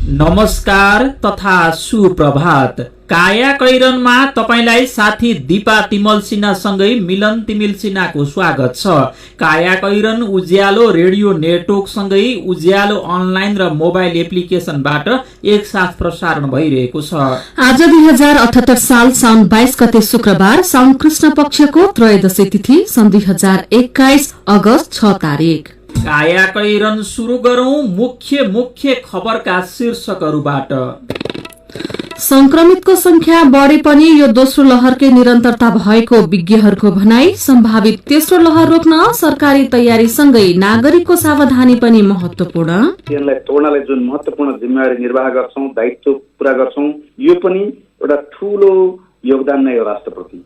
नमस्कार तथा सुप्रभात। काया कैरनमा तपाईलाई साथी दीपा तिमल सिन्हासँगै मिलन तिमिल सिन्हाको स्वागत छ। काया कैरन उज्यालो रेडियो नेटवर्क सँगै उज्यालो अनलाइन र मोबाइल एप्लिकेशनबाट एकसाथ प्रसारण भइरहेको छ। आज 2078 साल साउन 22 गते शुक्रबार, साउन कृष्ण पक्षको त्रयोदशी तिथि, सन् 2021 अगस्त 6 तारिक। काया कैरन सुरु गरौं मुख्य खबरका शीर्षकहरूबाट। संक्रमितको संख्या बढे पनि यो दोस्रो लहरकै निरन्तरता भएको विज्ञहरूको भनाई। सम्भावित तेस्रो लहर रोक्न सरकारी तयारीसँगै नागरिकको सावधानी पनि महत्वपूर्ण। यसलाई तोड्नलाई जुन महत्वपूर्ण जिम्मेवारी निर्वाह गर्छौं, दायित्व पूरा गर्छौं, यो पनि एउटा ठूलो योगदान नै हो राष्ट्रप्रति।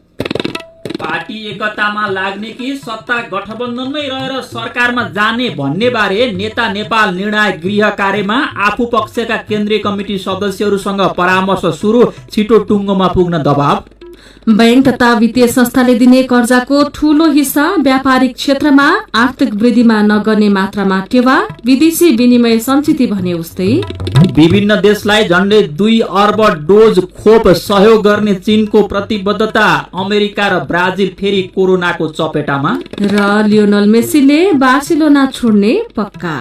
पार्टी एकतामा लाग्ने कि सत्ता गठबन्धनमै रहेर सरकारमा जाने भन्ने बारे नेता नेपाल निर्णायक गृह कार्यमा आफू पक्षका केन्द्रीय कमिटी सदस्यहरूसँग परामर्श सुरु। छिटो टुङ्गोमा पुग्न दबाव। बैंक तथा वित्तीय संस्थाले दिने कर्जाको ठूलो हिस्सा व्यापारिक क्षेत्रमा आर्थिक वृद्धिमा नगर्ने मात्रामा टेवा। विदेशी विनिमय सञ्चित भने उस्तै। विभिन्न देशलाई झण्डै 2 अर्ब डोज खोप सहयोग गर्ने चीनको प्रतिबद्धता। अमेरिका र ब्राजिल फेरि कोरोनाको चपेटामा। र लियोनल मेसीले बार्सिलोना छोड्ने पक्का।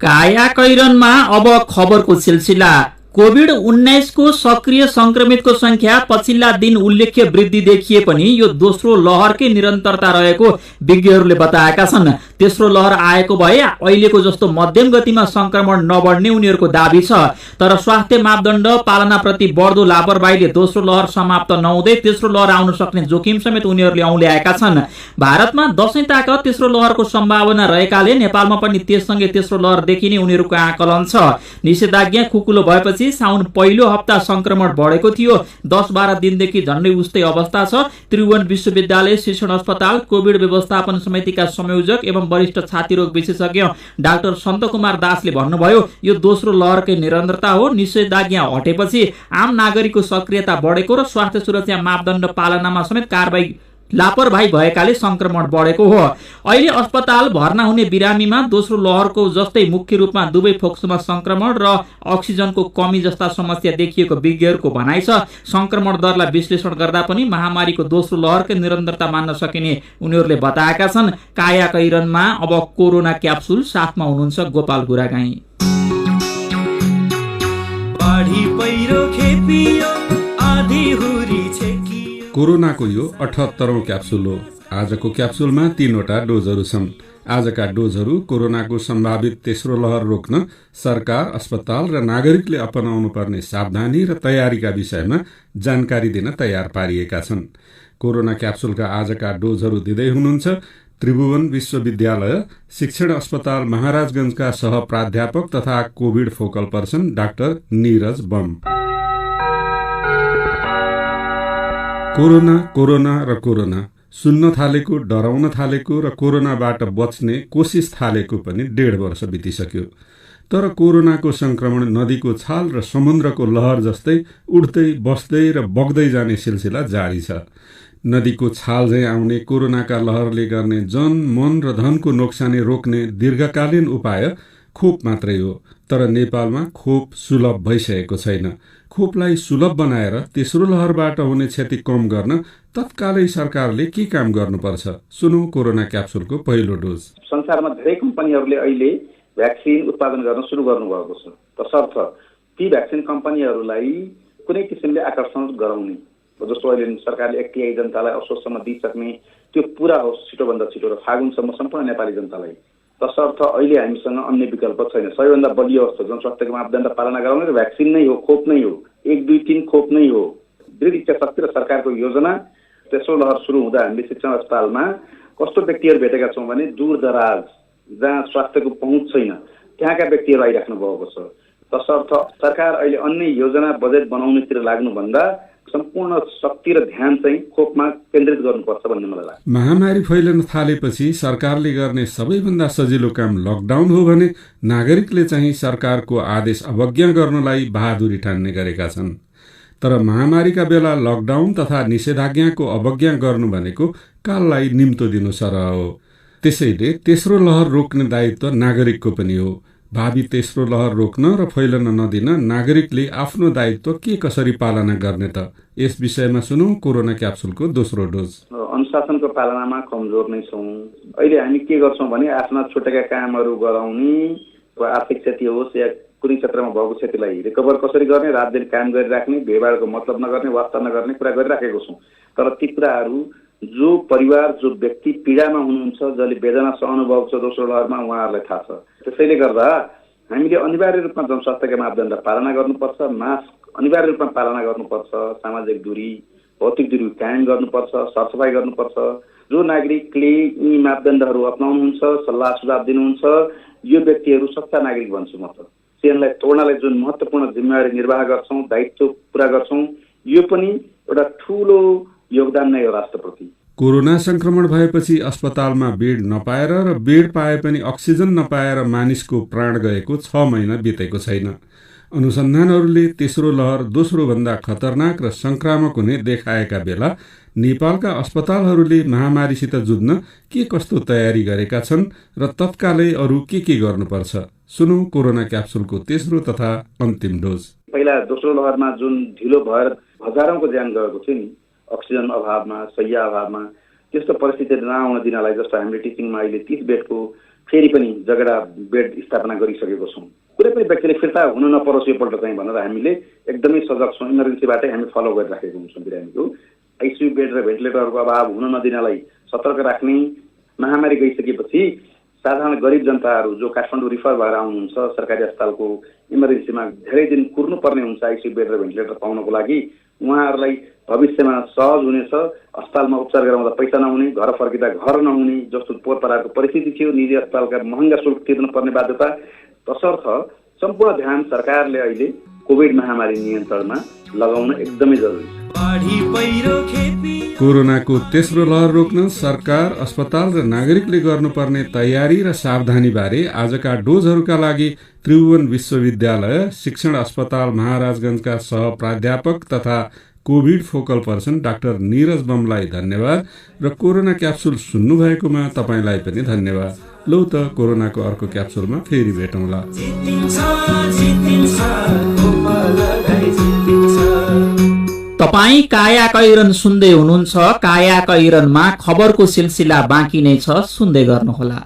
काया कैरनमा अब खबरको सिलसिला। कोभिड-19 को सक्रिय संक्रमितको संख्या पछिल्ला दिन उल्लेख्य वृद्धि देखिए पनि यो दोस्रो लहरकै निरन्तरता रहेको विज्ञहरूले बताएका छन्। तेस्रो लहर आएको भए अहिलेको जस्तो मध्यम गतिमा संक्रमण नबढ्ने उनीहरूको दाबी छ। तर स्वास्थ्य मापदण्ड पालनाप्रति बढ्दो लापरवाहीले दोस्रो लहर समाप्त नहुँदै तेस्रो लहर आउन सक्ने जोखिम समेत उनीहरूले औल्याएका छन्। भारतमा दशैं ताक तेस्रो लहरको सम्भावना रहेकाले नेपालमा पनि त्यससँगै तेस्रो लहर देखिने उनीहरूको आकलन छ। निषेधाज्ञा खुकुलो भएपछि साउन पहिलो हप्ता संक्रमण बढेको थियो। 10-12 दिनदेखि झण्डै उस्तै अवस्था छ। त्रिभुवन विश्वविद्यालय शिक्षण अस्पताल कोभिड व्यवस्थापन समितिका संयोजक एवं वरिष्ठ छातीरोग विशेषज्ञ डाक्टर सन्त कुमार दासले भन्नुभयो, यो दोस्रो लहरकै निरन्तरता हो। निषेधाज्ञा हटेपछि आम नागरिकको सक्रियता बढेको र स्वास्थ्य सुरक्षा मापदण्ड पालनामा समेत लापरवाही भएकाले संक्रमण बढेको हो। अहिले अस्पताल भर्ना हुने बिरामीमा दोस्रो लहरको जस्तै मुख्य रूपमा दुवै फोक्सोमा संक्रमण र अक्सिजनको कमी जस्ता समस्या देखिएको विज्ञहरूको भनाइ छ। संक्रमण दरलाई विश्लेषण गर्दा पनि महामारीको दोस्रो लहरकै निरन्तरता मान्न सकिने उनीहरूले बताएका छन्। काया कैरनमा अब कोरोना क्याप्सुल साथमा हुनुहुन्छ गोपाल गुरागाई। कोरोनाको यो 78औं क्याप्सुल हो। आजको क्याप्सुलमा 3वटा डोजहरू छन्। आजका डोजहरू कोरोनाको सम्भावित तेस्रो लहर रोक्न सरकार, अस्पताल र नागरिकले अपनाउनु पर्ने सावधानी र तयारीका विषयमा जानकारी दिन तयार पारिएका छन्। कोरोना क्याप्सुलका आजका डोजहरू दिँदै हुनुहुन्छ त्रिभुवन विश्वविद्यालय शिक्षण अस्पताल महाराजगंजका सह प्राध्यापक तथा covid focal person doctor Neeraj bomb. Corona सुन्न थालेको, डराउन थालेको र कोरोनाबाट बच्ने कोसिस थालेको पनि 1.5 वर्ष बितिसक्यो। तर कोरोनाको संक्रमण नदीको छाल र समुद्रको लहर जस्तै उड्दै बस्दै र बग्दै जाने सिलसिला जारी छ। नदीको छाल झैं आउने कोरोनाका लहरले गर्ने जन, मन र धनको नोक्सानी रोक्ने दीर्घकालीन उपाय खोप मात्रै हो। तर नेपालमा खोप सुलभ भइसकेको छैन। खोपलाई सुलभ बनाएर तेस्रो लहरबाट हुने क्षति कम गर्न तत्कालै सरकारले के काम गर्नुपर्छ? सुनौ कोरोना क्याप्सुलको पहिलो डोज। संसारमा धेरै कम्पनीहरूले अहिले भ्याक्सिन उत्पादन गर्न सुरु गर्नुभएको छ। तसर्थ ती भ्याक्सिन कम्पनीहरूलाई कुनै किसिमले आकर्षण गराउने, जस्तो अहिले सरकारले 1 तिहाई जनतालाई असोजसम्म दिइसक्ने, त्यो पूरा होस् छिटोभन्दा छिटो र फागुनसम्म सम्पूर्ण नेपाली जनतालाई। तसर्थ अहिले हामीसँग अन्य विकल्प छैन। सबैभन्दा बलियो अवस्था जनस्वास्थ्यको मापदण्ड पालना गराउने र भ्याक्सिन नै हो, खोप नै हो। 1, 2, 3 खोप नै हो। दृढ इच्छा शक्ति र सरकारको योजना। तेस्रो लहर सुरु हुँदा हामीले शिक्षण अस्पतालमा कस्तो व्यक्तिहरू भेटेका छौँ भने दूर दराज जहाँ स्वास्थ्यको पहुँच छैन त्यहाँका व्यक्तिहरू आइराख्नु भएको छ। तसर्थ सरकार अहिले अन्य योजना बजेट बनाउनेतिर लाग्नुभन्दा सम्पूर्ण शक्ति र ध्यान चाहिँ खोपमा केन्द्रित गर्नुपर्छ भन्ने मलाई लाग्छ। महामारी फैलन थालेपछि सरकारले गर्ने सबैभन्दा सजिलो काम लकडाउन हो भने नागरिकले चाहिँ सरकारको आदेश अवज्ञा गर्नलाई बहादुरी ठान्ने गरेका छन्। तर महामारीका बेला लकडाउन तथा निषेधाज्ञाको अवज्ञा गर्नु भनेको काललाई निम्तो दिनु सरह हो। त्यसैले तेस्रो लहर रोक्ने दायित्व नागरिकको पनि हो। भावी तेस्रो लहर रोक्न र फैलन नदिन नागरिकले आफ्नो दायित्व के कसरी पालना गर्ने त? यस विषयमा सुनौ कोरोना क्याप्सुलको दोस्रो डोज। अनुशासनको पालनामा कमजोर नै छौँ। अहिले हामी के गर्छौँ भने आफ्ना छुटेका कामहरू गराउने, आर्थिक क्षति होस् या कुनै क्षेत्रमा भएको क्षतिलाई रिकभर कसरी गर्ने, रात दिन काम गरिराख्ने, भिडभाडको मतलब नगर्ने, वास्ता नगर्ने कुरा गरिराखेको छौँ। तर ती कुराहरू जो परिवार, जो व्यक्ति पीडामा हुनुहुन्छ, जसले वेदना अनुभव छ दोस्रो लहरमा, उहाँहरूलाई थाहा छ। त्यसैले गर्दा हामीले अनिवार्य रूपमा जनस्वास्थ्यका मापदण्ड पालना गर्नुपर्छ, मास्क अनिवार्य रूपमा पालना गर्नुपर्छ, सामाजिक दूरी, भौतिक दूरी कायम गर्नुपर्छ, सरसफाइ गर्नुपर्छ। जो नागरिकले यी मापदण्डहरू अपनाउनुहुन्छ, सल्लाह सुझाव दिनुहुन्छ, यो व्यक्तिहरू सच्चा नागरिक भन्छु म त। सीएनलाई तोड्नलाई जुन महत्त्वपूर्ण जिम्मेवारी निर्वाह गर्छौँ, दायित्व पुरा गर्छौँ, यो पनि एउटा ठुलो योगदान नै हो राष्ट्रप्रति। कोरोना संक्रमण भएपछि अस्पतालमा बेड नपाएर र बेड पाए पनि अक्सिजन नपाएर मानिसको प्राण गएको 6 महिना बितेको छैन। अनुसन्धानहरूले तेस्रो लहर दोस्रो भन्दा खतरनाक र संक्रामक हुने देखाएका बेला नेपालका अस्पतालहरूले महामारीसित जुझ्न के कस्तो तयारी गरेका छन् र तत्कालै अरू के गर्नुपर्छ? सुनौ कोरोना क्याप्सुलको तेस्रो तथा अन्तिम डोज। पहिला दोस्रो लहरमा जुन ढिलो भएर हजारौंको ज्यान गएको थियो नि, अक्सिजन अभावमा, शय्या अभावमा, त्यस्तो परिस्थिति नआउन दिनलाई जस्तो हामीले टिचिङमा अहिले 30 बेडको फेरि पनि जगडा बेड स्थापना गरिसकेको छौँ। कुनै पनि व्यक्तिले फिर्ता हुन नपरोस् योपल्ट चाहिँ भनेर हामीले एकदमै सजग छौँ। इमर्जेन्सीबाटै हामी फलो गरिराखेको हुन्छौँ बिरामीको। आइसियु बेड र भेन्टिलेटरको अभाव हुन नदिनलाई सतर्क राख्ने। महामारी गइसकेपछि साधारण गरिब जनताहरू जो काठमाडौँ रिफर भएर आउनुहुन्छ, सरकारी अस्पतालको इमर्जेन्सीमा धेरै दिन कुर्नुपर्ने हुन्छ आइसियु बेड र भेन्टिलेटर पाउनको लागि, उहाँहरूलाई भविष्यमा सहज हुनेछ। अस्पतालमा उपचार गराउँदा पैसा नहुने, घर फर्किँदा घर नहुने जस्तो पोहोर परारको परिस्थिति थियो। निजी अस्पतालका महँगा शुल्क तिर्नुपर्ने बाध्यता। तसर्थ सम्पूर्ण ध्यान सरकारले अहिले कोभिड महामारी नियन्त्रणमा लगाउन एकदमै जरुरी छ। कोरोनाको तेस्रो लहर रोक्न सरकार, अस्पताल र नागरिकले गर्नुपर्ने तयारी र सावधानी बारे आजका डोजहरूका लागि त्रिभुवन विश्वविद्यालय शिक्षण अस्पताल महाराजगंजका सह प्राध्यापक तथा covid focal person doctor Neeraj बमलाई धन्यवाद र कोरोना क्याप्सुल सुन्नु भएकोमा तपाईलाई पनि धन्यवाद। लौ त कोरोनाको अर्को क्याप्सुलमा फेरि भेटौँला। तपाई काया कैरन सुन्दै हुनुहुन्छ। काया कैरनमा खबरको सिलसिला बाँकी नै छ, सुन्दै गर्नुहोला।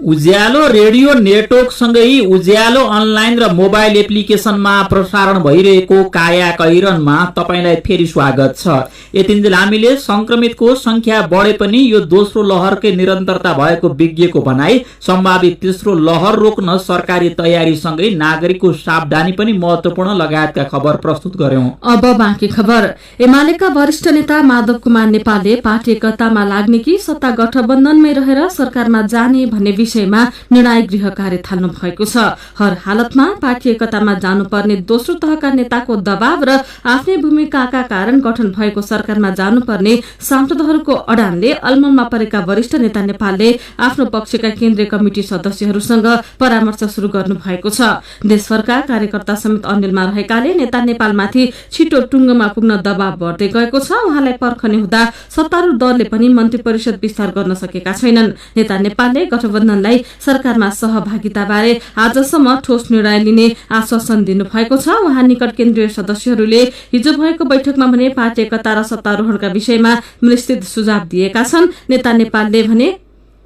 उज्यालो रेडियो नेटवर्क सँगै उज्यालो अनलाइन र मोबाइल एप्लिकेशनमा प्रसारण भइरहेको काया कैरनमा तपाईलाई फेरि स्वागत छ। यतिन्जेल हामीले संक्रमितको संख्या बढे पनि यो दोस्रो लहरकै निरन्तरता भएको विज्ञको भनाई, सम्भावित तेस्रो लहर रोक्न सरकारी तयारी सँगै नागरिकको सावधानी पनि महत्त्वपूर्ण लगायतका खबर प्रस्तुत गर्यौं। अब बाँकी खबर। एमालेका वरिष्ठ नेता माधव कुमार नेपालले पार्टी एकतामा लाग्ने कि सत्ता गठबन्धनमै रहेर सरकारमा जाने भन्ने विषयमा निर्णायक गृह कार्य थाल्नु भएको छ। हर हालतमा पार्टी एकतामा जानुपर्ने दोस्रो तहका नेताको दबाव र आफ्नै भूमिकाका कारण गठन भएको सरकारमा जानुपर्ने सांसदहरूको अडानले अलमलमा परेका वरिष्ठ नेता नेपालले आफ्नो पक्षका केन्द्रीय कमिटी सदस्यहरूसँग परामर्श शुरू गर्नु भएको छ। देशभरका कार्यकर्ता समेत अन्यलमा रहेकाले नेता नेपालमाथि छिटो टुङ्गोमा पुग्न दबाव बढ्दै गएको छ। उहाँलाई पर्खने हुँदा सत्तारूढ दलले पनि मन्त्री परिषद विस्तार गर्न सकेका छैनन्। नेता नेपालले गठबन्धनलाई सरकारमा सहभागिताबारे आजसम्म ठोस निर्णय लिने आश्वासन दिनुभएको छ। उहाँ निकट केन्द्रीय सदस्यहरूले हिजो भएको बैठकमा भने पार्टी एकता र सत्तारोहणका विषयमा विस्तृत सुझाव दिएका छन्। नेता नेपालले भने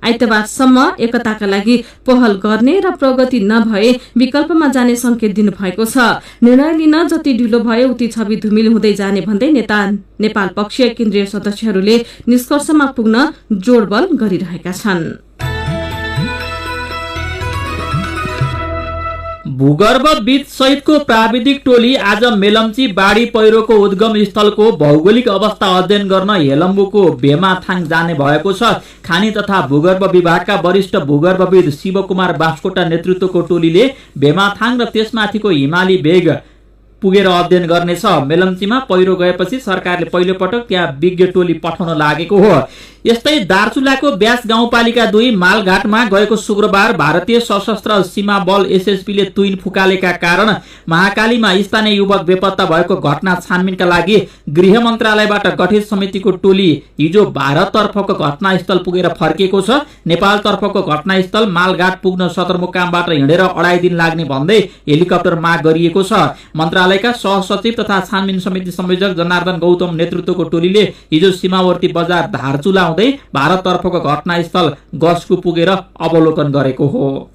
आइतबारसम्म एकताका लागि पहल गर्ने र प्रगति नभए विकल्पमा जाने संकेत दिनुभएको छ। निर्णय लिन जति ढिलो भयो उति छवि धुमिल हुँदै जाने भन्दै नेता नेपाल पक्षीय केन्द्रीय सदस्यहरूले निष्कर्षमा पुग्न जोडबल गरिरहेका छन्। भूगर्भविद सहितको प्राविधिक टोली आज मेलम्ची बाढी पहिरोको उद्गम स्थलको भौगोलिक अवस्था अध्ययन गर्न हेलम्बुको भेमाथाङ जाने भएको छ। खानी तथा भूगर्भ विभागका वरिष्ठ भूगर्भविद शिवकुमार बास्कोटा नेतृत्वको टोलीले भेमाथाङ र त्यसमाथिको हिमाली भेग पुगेर अध्ययन गर्नेछ। मेलम्चीमा पहिरो गएपछि सरकारले पहिलो पटक त्यहाँ विज्ञ टोली पठाउन लागेको हो। यस्तै दार्चुलाको ब्यास गाउँपालिका 2 मालघाटमा गएको शुक्रबार भारतीय सशस्त्र सीमा बल एसएसबीले तुइन फुकालेका कारण महाकालीमा स्थानीय युवक बेपत्ता भएको घटना छानबिनका लागि गृह मन्त्रालयबाट गठित समितिको टोली हिजो भारततर्फको घटनास्थल पुगेर फर्किएको छ। नेपालतर्फको घटनास्थल मालघाट पुग्न सदरमुकामबाट हिँडेर 2.5 दिन लाग्ने भन्दै हेलिकप्टर माग गरिएको छ। मन्त्रालयका सहसचिव तथा छानबिन समिति संयोजक जनार्दन गौतम नेतृत्वको टोलीले हिजो सीमावर्ती बजार धारचुला भारततर्फको घटनास्थल गस्कु पुगेर अवलोकन गरेको हो।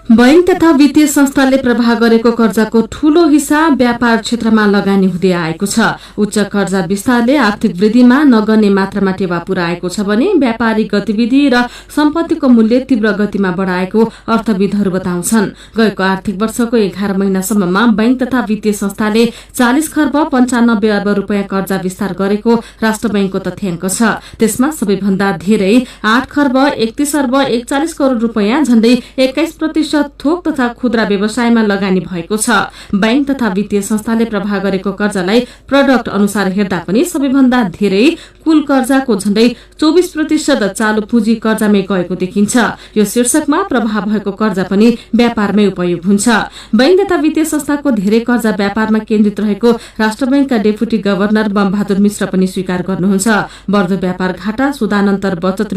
बैंक तथा वित्तीय संस्थाले प्रवाह गरेको कर्जाको ठूलो हिस्सा व्यापार क्षेत्रमा लगानी हुँदै आएको छ। उच्च कर्जा विस्तारले आर्थिक वृद्धिमा नगर्ने मात्रामा टेवा पुर्याएको छ भने व्यापारिक गतिविधि र सम्पत्तिको मूल्य तीव्र गतिमा बढाएको अर्थविदहरू बताउँछन्। गएको आर्थिक वर्षको 11 महिनासम्ममा बैंक तथा वित्तीय संस्थाले 40 खर्ब 95 अर्ब रूपियाँ कर्जा विस्तार गरेको राष्ट्र बैंकको तथ्याङ्क छ। त्यसमा सबैभन्दा धेरै 8 खर्ब 31 अर्ब 41 करोड़ रूपियाँ झण्डै 21% थोक तथा खुद्रा व्यवसायमा लगानी भएको छ। बैंक तथा वित्तीय संस्थाले प्रवाह गरेको कर्जालाई प्रोडक्ट अनुसार हेर्दा पनि सबैभन्दा धेरै कुल कर्जाको झण्डै 24% चालू पुँजी कर्जामै गएको देखिन्छ। यो शीर्षकमा प्रवाह भएको कर्जा पनि व्यापारमै उपयोग हुन्छ। बैंक तथा वित्तीय संस्थाको धेरै कर्जा व्यापारमा केन्द्रित रहेको राष्ट्र बैंकका डेपुटी गभर्नर बमबहादुर मिश्र पनि स्वीकार गर्नुहुन्छ। बढ्दो व्यापार घाटा, सुधानन्तर बचत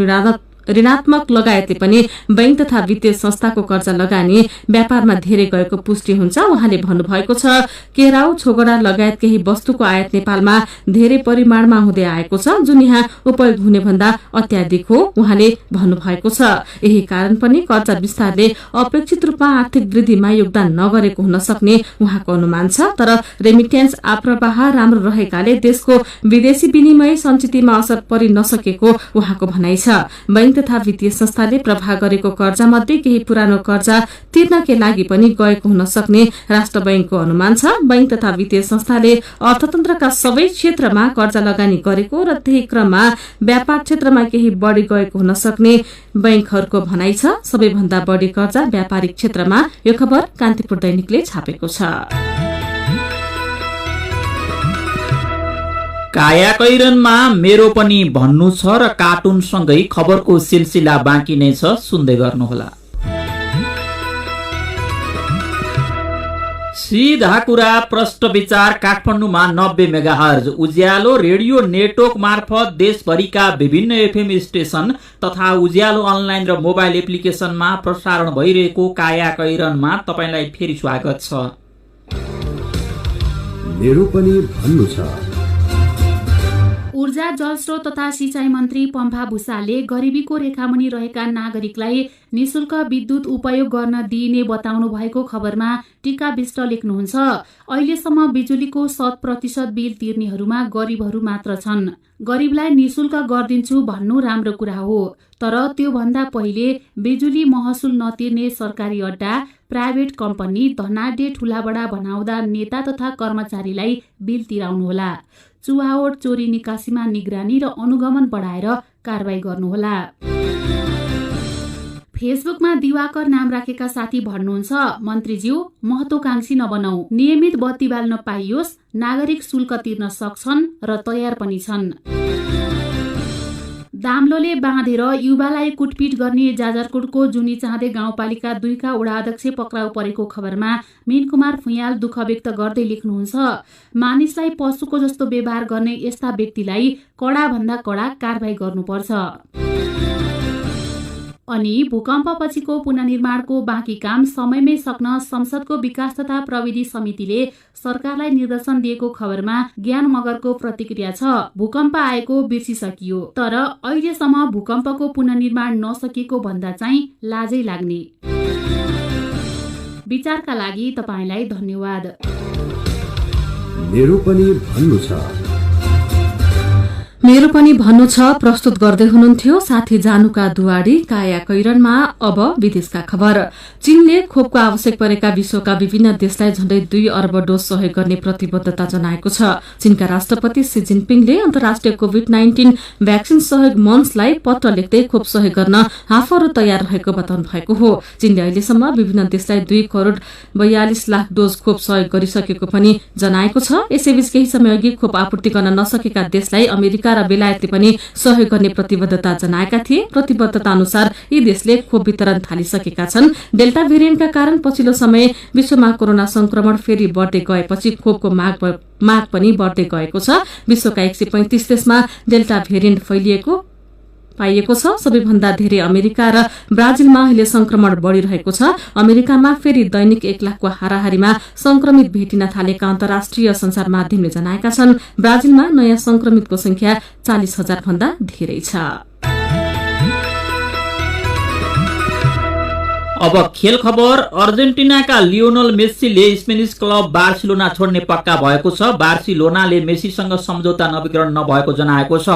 ऋणात्मक लगायतले पनि बैंक तथा वित्तीय संस्थाको कर्जा लगानी व्यापारमा धेरै गएको पुष्टि हुन्छ। उहाँले भन्नुभएको छ, केराउ, छोगडा लगायत केही वस्तुको आयात नेपालमा धेरै परिमाणमा हुँदै आएको छ, जुन यहाँ उपयोग हुने भन्दा अत्याधिक हो। उहाँले भन्नुभएको छ, यही कारण पनि कर्जा विस्तारले अपेक्षित रूपमा आर्थिक वृद्धिमा योगदान नगरेको हुन सक्ने उहाँको अनुमान छ। तर रेमिटेन्स आप्रवाह राम्रो रहेकाले देशको विदेशी विनिमय सञ्चितमा असर परि नसकेको उहाँको भनाइ छ। बैंक तथा वित्तीय संस्थाले प्रवाह गरेको कर्जा मध्ये केही पुरानो कर्जा तिर्नकै लागि पनि गएको हुन सक्ने राष्ट्र बैंकको अनुमान छ। बैंक तथा वित्तीय संस्थाले अर्थतन्त्रका सबै क्षेत्रमा कर्जा लगानी गरेको र त्यही क्रममा व्यापार क्षेत्रमा केही बढ़ी गएको हुन सक्ने बैंकहरूको भनाइ छ। सबैभन्दा बढ़ी कर्जा व्यापारिक क्षेत्रमा। यो खबर कान्तिपुर दैनिकले छापेको छ। काया कैरनमा मेरो पनि भन्नु छ र कार्टुनसँगै खबरको सिलसिला बाँकी नै छ, सुन्दै गर्नुहोला। सीधा कुरा प्रष्ट विचार काठमाडौँमा 90 मेगाहर्ज उज्यालो रेडियो नेटवर्क मार्फत देशभरिका विभिन्न एफएम स्टेशन तथा उज्यालो अनलाइन र मोबाइल एप्लिकेशनमा प्रसारण भइरहेको काया कैरनमा तपाईलाई फेरि स्वागत छ। मेरो पनि भन्नु छ। ऊर्जा, जलस्रोत तथा सिंचाई मन्त्री पम्फा भूषालले गरिबीको रेखामुनि रहेका नागरिकलाई निशुल्क विद्युत उपयोग गर्न दिइने बताउनु भएको खबरमा टीका विष्ट लेख्नुहुन्छ। अहिलेसम्म बिजुलीको 100% बिल तिर्नेहरूमा गरिबहरू मात्र छन्। गरिबलाई निशुल्क गरिदिन्छु भन्नु राम्रो कुरा हो, तर त्यो भन्दा पहिले बिजुली महसुल नतिर्ने सरकारी अड्डा, प्राइभेट कम्पनी, धनाढ्य ठूलाबडा बनाउँदा नेता तथा कर्मचारीलाई बिल तिराउनुहोला। चुहावट, चोरी निकासीमा निगरानी र अनुगमन बढाएर कारबाही गर्नुहोला। फेसबुकमा दिवाकर नाम राखेका साथी भन्नुहुन्छ, मन्त्रीज्यू महत्वाकांक्षी नबनौ, नियमित बत्ती बाल्न पाइयोस्, नागरिक शुल्क तिर्न सक्छन् र तयार पनि छन्। दाम्लोले बाँधेर युवालाई कुटपिट गर्ने जाजरकोटको जुनी चाँदे गाउँपालिका 2 का वडा अध्यक्ष पक्राउ परेको खबरमा मीनकुमार फुयाल दुःख व्यक्त गर्दै लेख्नुहुन्छ, मानिसलाई पशुको जस्तो व्यवहार गर्ने यस्ता व्यक्तिलाई कडा भन्दा कडा कारबाही गर्नुपर्छ। अनि भूकम्पपछिको पुनर्निर्माणको बाँकी काम समयमै सक्न संसदको विकास तथा प्रविधि समितिले सरकारलाई निर्देशन दिएको खबरमा ज्ञान मगरको प्रतिक्रिया छ। भूकम्प आएको बिर्सिसकियो, तर अहिलेसम्म भूकम्पको पुनर्निर्माण नसकिएको भन्दा चाहिँ लाजै लाग्ने। विचारका लागि तपाईलाई धन्यवाद। मेरो पनि भन्नु छ। मेरो पनि भन्नु छ प्रस्तुत गर्दै हुनुहुन्थ्यो साथी जानुका दुवाडी काया कैरनमा। अब विदेशका खबर। चीनले खोपको आवश्यक परेका विश्वका विभिन्न देशलाई झण्डै 2 अर्ब डोज सहयोग गर्ने प्रतिबद्धता जनाएको छ। चीनका राष्ट्रपति सी जिनपिङले अन्तर्राष्ट्रिय कोभिड-19 भ्याक्सिन सहयोग मञ्चलाई पत्र लेख्दै खोप सहयोग गर्न आफूहरू तयार रहेको बताउनु भएको हो। चीनले अहिलेसम्म विभिन्न देशलाई 2 करोड़ 42 लाख डोज खोप सहयोग गरिसकेको पनि जनाएको छ। यसैबीच केही समय अघि खोप आपूर्ति गर्न नसकेका देशलाई अमेरिका र बेलायतले पनि सहयोग गर्ने प्रतिबद्धता जनाएका थिए। प्रतिबद्धता अनुसार यी देशले खोप वितरण थालिसकेका छन्। डेल्टा भेरिएन्टका कारण पछिल्लो समय विश्वमा कोरोना संक्रमण फेरि बढ्दै गएपछि खोपको माग पनि बढ्दै गएको छ। विश्वका 135 देशमा डेल्टा भेरिएन्ट पाइएको छ। सबैभन्दा धेरै अमेरिका र ब्राजिलमा अहिले संक्रमण बढ़िरहेको छ। अमेरिकामा फेरि दैनिक 1 लाखको हाराहारीमा संक्रमित भेटिन थालेका अन्तर्राष्ट्रिय संचार माध्यमले जनाएका छन्। ब्राजिलमा नयाँ संक्रमितको संख्या 40,000 भन्दा धेरै छ। अब खेल खबर। अर्जेन्टिनाका लियोनल मेस्सीले स्पेनिश क्लब बार्सिलोना छोड्ने पक्का भएको छ। बार्सिलोनाले मेस्सीसँग सम्झौता नवीकरण नभएको जनाएको छ।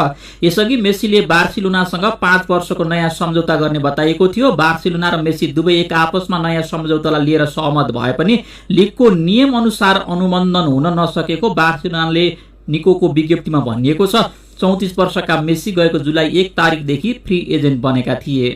यसअघि मेस्सीले बार्सिलोनासँग 5 वर्षको नयाँ सम्झौता गर्ने बताइएको थियो। बार्सिलोना र मेस्सी दुवै एक आपसमा नयाँ सम्झौतालाई लिएर सहमत भए पनि लिगको नियम अनुसार अनुमोदन हुन नसकेको बार्सिलोनाले निकोको विज्ञप्तिमा भनिएको छ। 34 वर्षका मेस्सी गएको जुलाई 1 तारिकदेखि फ्री एजेन्ट बनेका थिए।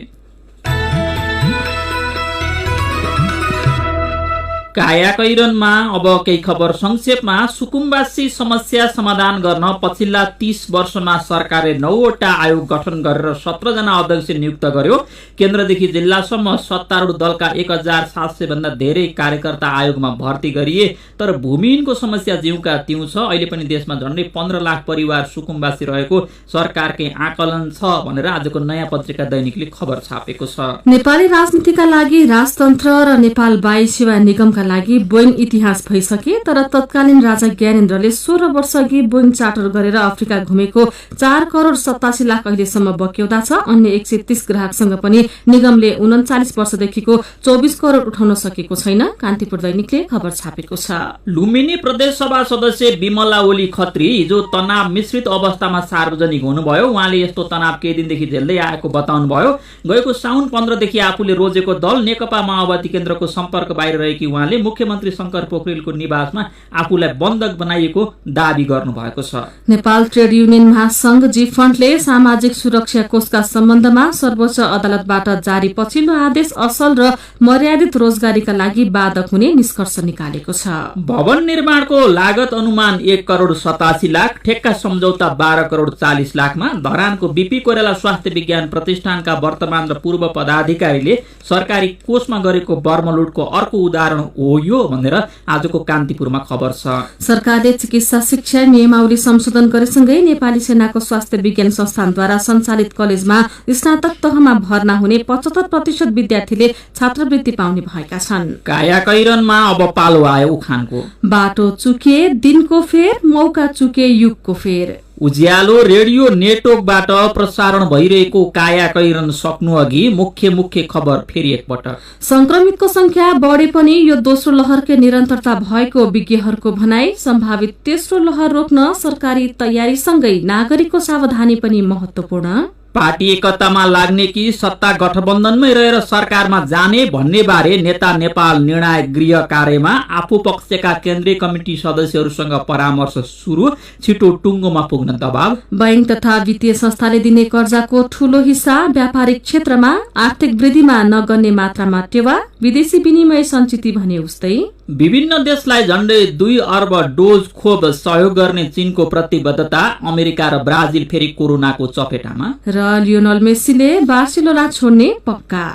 काया कैरनमा अब केही खबर संक्षेपमा। सुकुम्बासी समस्या समाधान गर्न पछिल्ला 30 वर्षमा सरकारले 9वटा आयोग गठन गरेर 17 जना अध्यक्ष नियुक्त गर्यो। केन्द्रदेखि जिल्लासम्म सत्तारूढ दलका 1700 भन्दा धेरै कार्यकर्ता आयोगमा भर्ती गरिए। तर भूमिहीनको समस्या जिउका तिउ छ। अहिले पनि देशमा झण्डै 15 लाख परिवार सुकुम्बासी रहेको सरकारकै आकलन छ भनेर आजको नयाँ पत्रिका दैनिकले खबर छापेको छ। नेपाली राजनीतिका लागि राजतन्त्र र नेपाल वायु सेवा निगमका लागि बोइङ इतिहास भइसके। तर तत्कालीन राजा ज्ञानेन्द्रले 16 वर्ष अघि बोइङ चार्टर गरेर अफ्रिका घुमेको 4 करोड़ 87 लाख अहिलेसम्म बक्यौदा छ। अन्य 130 ग्राहकसँग पनि निगमले 39 वर्षदेखिको 24 करोड़ उठाउन सकेको छैन। कान्तिपुर दैनिकले खबर छापेको छ। लुम्बिनी प्रदेश सभा सदस्य विमला ओली खत्री हिजो तनाव मिश्रित अवस्थामा सार्वजनिक हुनुभयो। उहाँले यस्तो तनाव केही दिनदेखि झेल्दै आएको बताउनुभयो। गएको साउन 15 देखि आफूले रोजेको दल नेकपा माओवादी केन्द्रको सम्पर्क बाहिर रहेकी उहाँले मुख्यमन्त्री शंकर पोखरेलको निवासमा आफूलाई बन्धक बनाइएको दावी गर्नुभएको छ। नेपाल ट्रेड युनियन महासंघ जी फन्डले सामाजिक सुरक्षा कोषका सम्बन्धमा सर्वोच्च अदालतबाट जारी पछिल्लो आदेश असल र मर्यादित रोजगारीका लागि बाधक हुने निष्कर्ष निकालेको छ। भवन निर्माणको लागत अनुमान 1 करोड़ 87 लाख, ठेक्का सम्झौता 12 करोड़ 40 लाखमा। धरानको बीपी कोइराला स्वास्थ्य विज्ञान प्रतिष्ठानका वर्तमान र पूर्व पदाधिकारीले सरकारी कोषमा गरेको बर्मलुटको अर्को उदाहरण हो यो भनेर आजको कान्तिपुरमा खबर छ। सरकारले चिकित्सा शिक्षा नियमावली संशोधन गरेसँगै नेपाली सेनाको स्वास्थ्य विज्ञान संस्थानद्वारा सञ्चालित कलेजमा स्नातक तहमा भर्ना हुने 75% विद्यार्थीले छात्रवृत्ति पाउने भएका छन्। काया कैरनमा अब पालो आयो उखानको। बाटो चुके दिनको फेर, मौका चुके युगको फेर। उज्यालो रेडियो नेटवर्कबाट प्रसारण भइरहेको काया कैरन सक्नु अघि मुख्य खबर फेरि एकपटक। संक्रमितको संख्या बढे पनि यो दोस्रो लहरकै निरन्तरता भएको विज्ञहरूको भनाई। सम्भावित तेस्रो लहर रोक्न सरकारी तयारीसँगै नागरिकको सावधानी पनि महत्वपूर्ण। पार्टी एकतामा लाग्ने कि सत्ता गठबन्धनमै रहेर सरकारमा जाने भन्ने बारे नेता नेपाल निर्णायक गृह कार्यमा आफू पक्षका केन्द्रीय कमिटी सदस्यहरूसँग परामर्श सुरु। छिटो टुङ्गोमा पुग्न दबाव। बैंक तथा वित्तीय संस्थाले दिने कर्जाको ठूलो हिस्सा व्यापारिक क्षेत्रमा, आर्थिक वृद्धिमा नगर्ने मात्रामा टेवा। विदेशी विनिमय सञ्चित भने उस्तै। विभिन्न देशलाई झण्डै 2 अर्ब डोज खोप सहयोग गर्ने चीनको प्रतिबद्धता। अमेरिका र ब्राजिल फेरि कोरोनाको चपेटामा। र लियोनल मेस्सीले बार्सिलोना छोड्ने पक्का।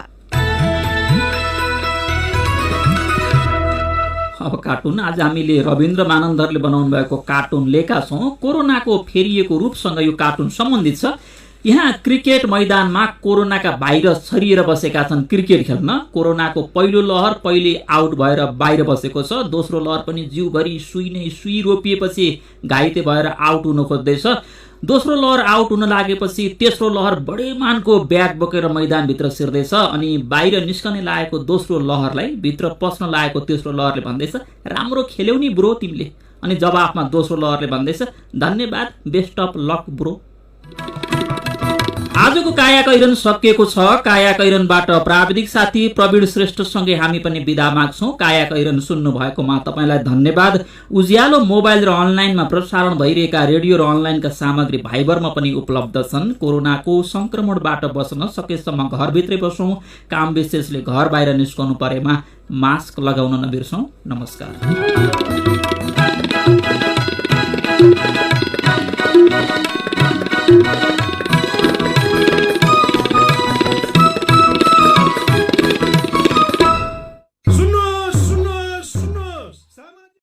अब कार्टुन। आज हामीले रविन्द्र मानन्दरले बनाउनु भएको कार्टुन लिएका छौं। कोरोनाको फेरिएको रूपसँग यो कार्टुन सम्बन्धित छ। यहाँ क्रिकेट मैदानमा कोरोनाका भाइरस छरिएर बसेका छन् क्रिकेट खेल्न। कोरोनाको पहिलो लहर पहिले आउट भएर बाहिर बसेको छ। दोस्रो लहर पनि जिउभरि सुई रोपिएपछि घाइते भएर आउट हुन खोज्दैछ। दोस्रो लहर आउट हुन लागेपछि तेस्रो लहर बडे मानको ब्याट बोकेर मैदानभित्र छिर्दैछ। अनि बाहिर निस्कने लागेको दोस्रो लहरलाई भित्र पस्न लागेको तेस्रो लहरले भन्दैछ, राम्रो खेल्यौ नि ब्रो तिमीले। अनि जवाफमा दोस्रो लहरले भन्दैछ, धन्यवाद, बेस्ट अफ लक ब्रो। आजको काया कैरन सकिएको छ। काया कैरनबाट प्राविधिक साथी प्रवीण श्रेष्ठसँगै हामी पनि बिदा माग्छौं। काया कैरन सुन्नु भएकोमा तपाईलाई धन्यवाद। उज्यालो मोबाइल र अनलाइनमा प्रसारण भइरहेका रेडियो र अनलाइनका सामग्री भाइबरमा पनि उपलब्ध छन्। कोरोनाको संक्रमणबाट बच्न सकेसम्म घरभित्रै बसौं। काम विशेषले घर बाहिर निस्कनु परेमा मास्क लगाउन नबिर्सौं। नमस्कार।